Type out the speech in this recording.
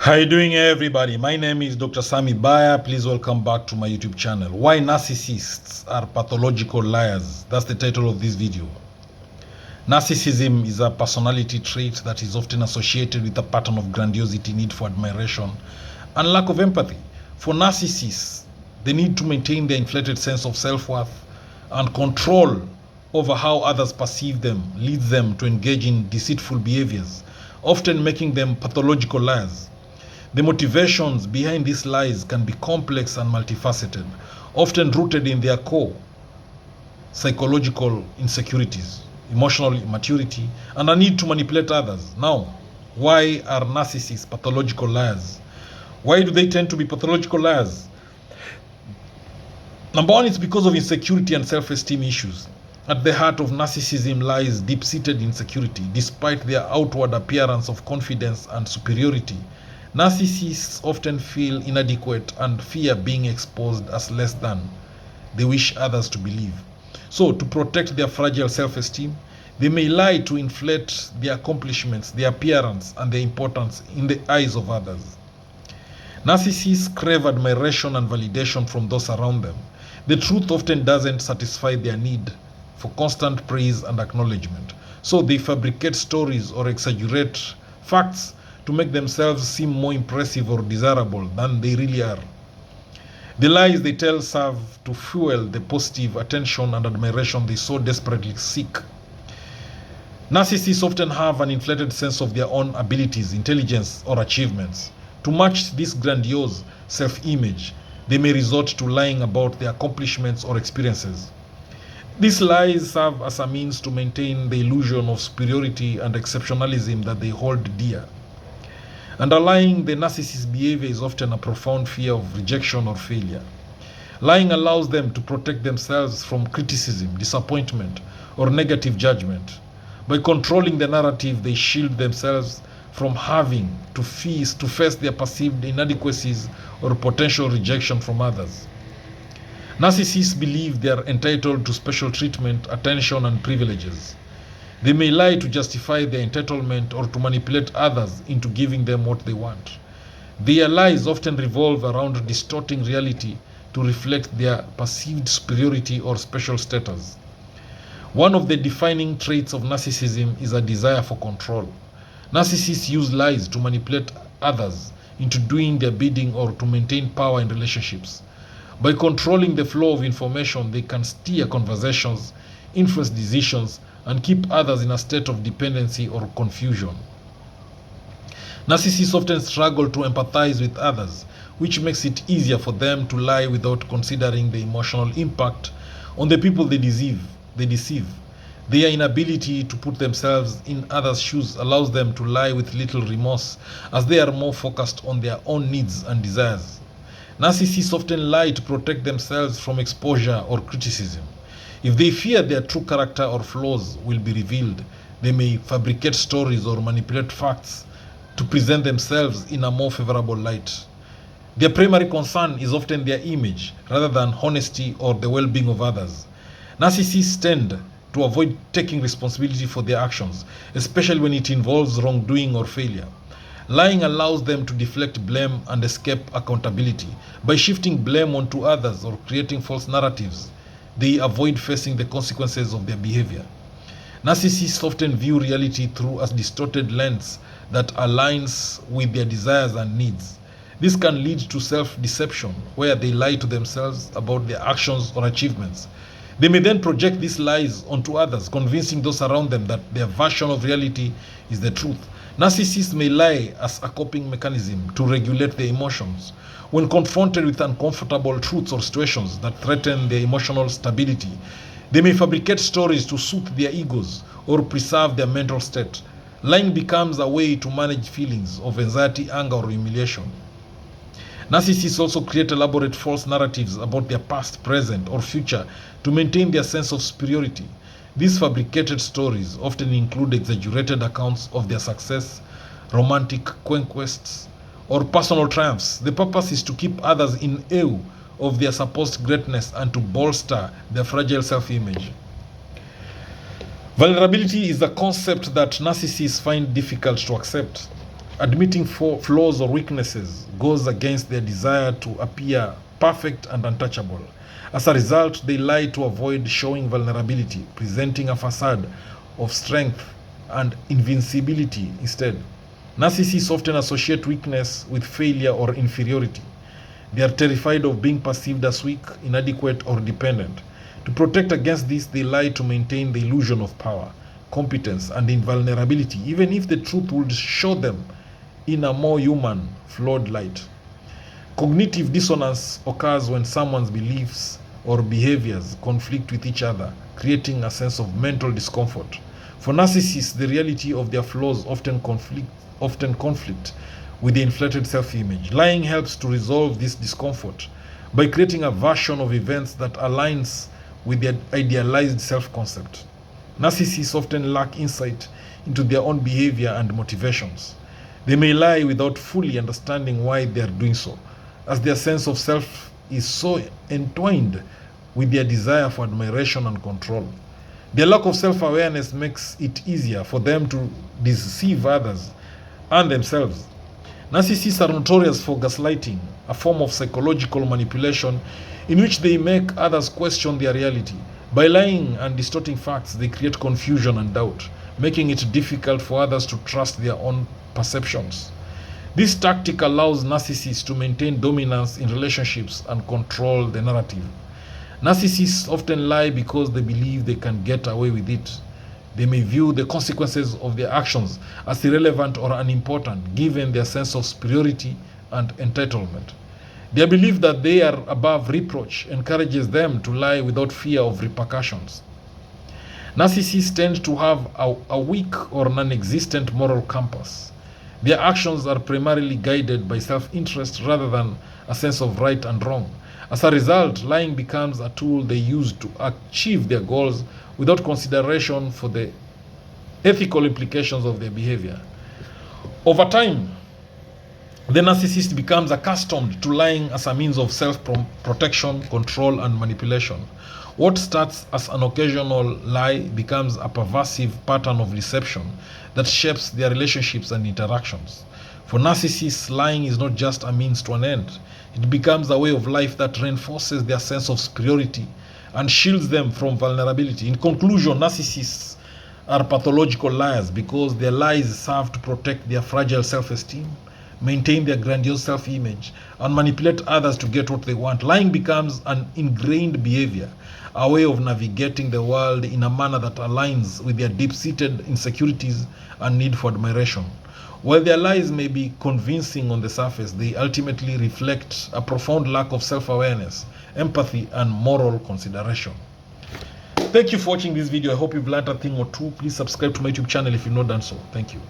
How you doing, everybody? My name is Dr. Sami Baya. Please welcome back to my YouTube channel. Why narcissists are pathological liars. That's the title of this video. Narcissism is a personality trait that is often associated with a pattern of grandiosity, need for admiration, and lack of empathy. For narcissists, they need to maintain their inflated sense of self-worth and control over how others perceive them leads them to engage in deceitful behaviors, often making them pathological liars. The motivations behind these lies can be complex and multifaceted, often rooted in their core psychological insecurities, emotional immaturity, and a need to manipulate others. Now, why are narcissists pathological liars? Why do they tend to be pathological liars? Number one, it's because of insecurity and self-esteem issues. At the heart of narcissism lies deep-seated insecurity. Despite their outward appearance of confidence and superiority, narcissists often feel inadequate and fear being exposed as less than they wish others to believe. So, to protect their fragile self-esteem, they may lie to inflate their accomplishments, their appearance, and their importance in the eyes of others. Narcissists crave admiration and validation from those around them. The truth often doesn't satisfy their need for constant praise and acknowledgement. So they fabricate stories or exaggerate facts to make themselves seem more impressive or desirable than they really are. The lies they tell serve to fuel the positive attention and admiration they so desperately seek. Narcissists often have an inflated sense of their own abilities, intelligence, or achievements. To match this grandiose self-image, they may resort to lying about their accomplishments or experiences. These lies serve as a means to maintain the illusion of superiority and exceptionalism that they hold dear. Underlying the narcissist's behavior is often a profound fear of rejection or failure. Lying allows them to protect themselves from criticism, disappointment, or negative judgment. By controlling the narrative, they shield themselves from having to face their perceived inadequacies or potential rejection from others. Narcissists believe they are entitled to special treatment, attention, and privileges. They may lie to justify their entitlement or to manipulate others into giving them what they want. Their lies often revolve around distorting reality to reflect their perceived superiority or special status. One of the defining traits of narcissism is a desire for control. Narcissists use lies to manipulate others into doing their bidding or to maintain power in relationships. By controlling the flow of information, they can steer conversations, influence decisions, and keep others in a state of dependency or confusion. Narcissists often struggle to empathize with others, which makes it easier for them to lie without considering the emotional impact on the people they deceive. Their inability to put themselves in others' shoes allows them to lie with little remorse, as they are more focused on their own needs and desires. Narcissists often lie to protect themselves from exposure or criticism. If they fear their true character or flaws will be revealed, they may fabricate stories or manipulate facts to present themselves in a more favorable light. Their primary concern is often their image rather than honesty or the well-being of others. Narcissists tend to avoid taking responsibility for their actions, especially when it involves wrongdoing or failure. Lying allows them to deflect blame and escape accountability. By shifting blame onto others or creating false narratives, they avoid facing the consequences of their behavior. Narcissists often view reality through a distorted lens that aligns with their desires and needs. This can lead to self-deception, where they lie to themselves about their actions or achievements. They may then project these lies onto others, convincing those around them that their version of reality is the truth. Narcissists may lie as a coping mechanism to regulate their emotions. When confronted with uncomfortable truths or situations that threaten their emotional stability, they may fabricate stories to suit their egos or preserve their mental state. Lying becomes a way to manage feelings of anxiety, anger, or humiliation. Narcissists also create elaborate false narratives about their past, present, or future to maintain their sense of superiority. These fabricated stories often include exaggerated accounts of their success, romantic conquests, or personal triumphs. The purpose is to keep others in awe of their supposed greatness and to bolster their fragile self-image. Vulnerability is a concept that narcissists find difficult to accept. Admitting flaws or weaknesses goes against their desire to appear perfect and untouchable. As a result, they lie to avoid showing vulnerability, presenting a facade of strength and invincibility instead. Narcissists often associate weakness with failure or inferiority. They are terrified of being perceived as weak, inadequate, or dependent. To protect against this, they lie to maintain the illusion of power, competence, and invulnerability, even if the truth would show them in a more human, flawed light. Cognitive dissonance occurs when someone's beliefs or behaviors conflict with each other, creating a sense of mental discomfort. For narcissists, the reality of their flaws often conflict with the inflated self-image. Lying helps to resolve this discomfort by creating a version of events that aligns with their idealized self-concept. Narcissists often lack insight into their own behavior and motivations. They may lie without fully understanding why they are doing so, as their sense of self is so entwined with their desire for admiration and control. Their lack of self-awareness makes it easier for them to deceive others and themselves. Narcissists are notorious for gaslighting, a form of psychological manipulation in which they make others question their reality. By lying and distorting facts, they create confusion and doubt, making it difficult for others to trust their own perceptions. This tactic allows narcissists to maintain dominance in relationships and control the narrative. Narcissists often lie because they believe they can get away with it. They may view the consequences of their actions as irrelevant or unimportant, given their sense of superiority and entitlement. Their belief that they are above reproach encourages them to lie without fear of repercussions. Narcissists tend to have a weak or non-existent moral compass. Their actions are primarily guided by self-interest rather than a sense of right and wrong. As a result, lying becomes a tool they use to achieve their goals without consideration for the ethical implications of their behavior. Over time, the narcissist becomes accustomed to lying as a means of self-protection, control, and manipulation. What starts as an occasional lie becomes a pervasive pattern of deception that shapes their relationships and interactions. For narcissists, lying is not just a means to an end. It becomes a way of life that reinforces their sense of superiority and shields them from vulnerability. In conclusion, narcissists are pathological liars because their lies serve to protect their fragile self-esteem, maintain their grandiose self-image, and manipulate others to get what they want. Lying becomes an ingrained behavior, a way of navigating the world in a manner that aligns with their deep-seated insecurities and need for admiration. While their lies may be convincing on the surface, they ultimately reflect a profound lack of self-awareness, empathy, and moral consideration. Thank you for watching this video. I hope you've learned a thing or two. Please subscribe to my YouTube channel if you've not done so. Thank you.